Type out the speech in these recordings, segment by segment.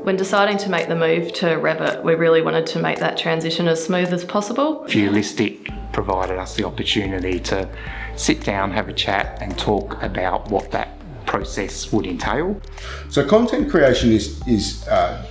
When deciding to make the move to Revit, we really wanted to make that transition as smooth as possible. Videolistic provided us the opportunity to sit down, have a chat and talk about what that process would entail. So content creation is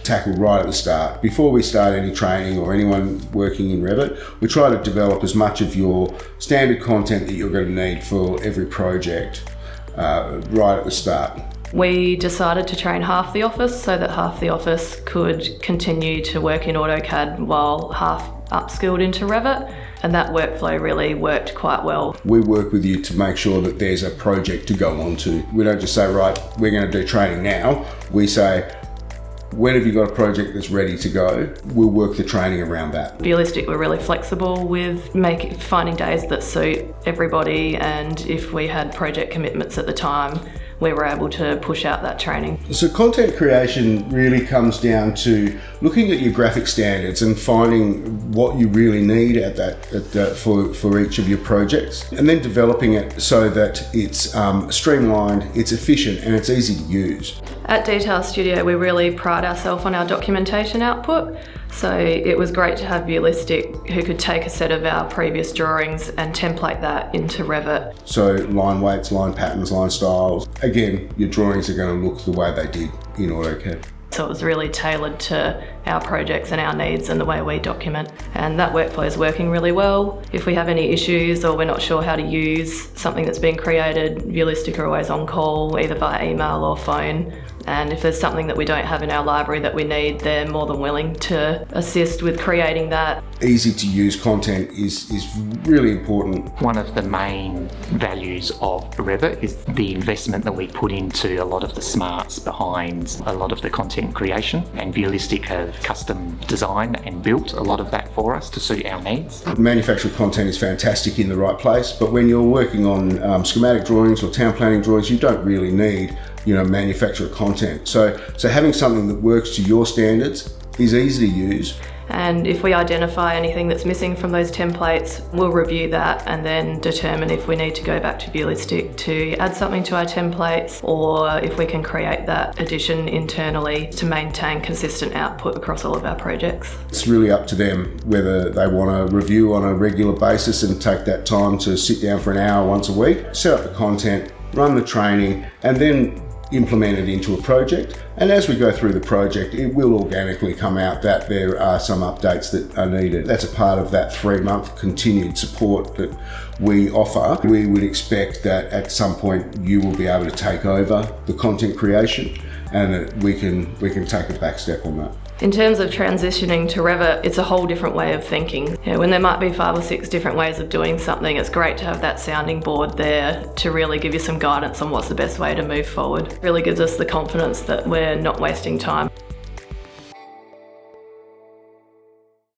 tackled right at the start. Before we start any training or anyone working in Revit, we try to develop as much of your standard content that you're going to need for every project right at the start. We decided to train half the office so that half the office could continue to work in AutoCAD while half upskilled into Revit, and that workflow really worked quite well. We work with you to make sure that there's a project to go on to. We don't just say, right, we're going to do training now. We say, when have you got a project that's ready to go? We'll work the training around that. Videolistic, we're really flexible with finding days that suit everybody, and if we had project commitments at the time, we were able to push out that training. So content creation really comes down to looking at your graphic standards and finding what you really need for each of your projects, and then developing it so that it's streamlined, it's efficient and it's easy to use. At Detail Studio, we really pride ourselves on our documentation output. So it was great to have Videolistic who could take a set of our previous drawings and template that into Revit. So line weights, line patterns, line styles. Again, your drawings are going to look the way they did in AutoCAD. So it was really tailored to our projects and our needs and the way we document. And that workflow is working really well. If we have any issues or we're not sure how to use something that's been created, Videolistic are always on call, either via email or phone. And if there's something that we don't have in our library that we need, they're more than willing to assist with creating that. Easy to use content is really important. One of the main values of Revit is the investment that we put into a lot of the smarts behind a lot of the content creation, and Videolistic have custom designed and built a lot of that for us to suit our needs. Manufactured content is fantastic in the right place, but when you're working on schematic drawings or town planning drawings, you don't really need manufacturer content. So having something that works to your standards is easy to use. And if we identify anything that's missing from those templates, we'll review that and then determine if we need to go back to Videolistic to add something to our templates, or if we can create that addition internally to maintain consistent output across all of our projects. It's really up to them whether they want to review on a regular basis and take that time to sit down for an hour once a week, set up the content, run the training, and then implement it into a project. And as we go through the project, it will organically come out that there are some updates that are needed. That's a part of that 3-month continued support that we offer. We would expect that at some point you will be able to take over the content creation, and that we can take a back step on that. In terms of transitioning to Revit, it's a whole different way of thinking. When there might be 5 or 6 different ways of doing something, it's great to have that sounding board there to really give you some guidance on what's the best way to move forward. It really gives us the confidence that we're not wasting time.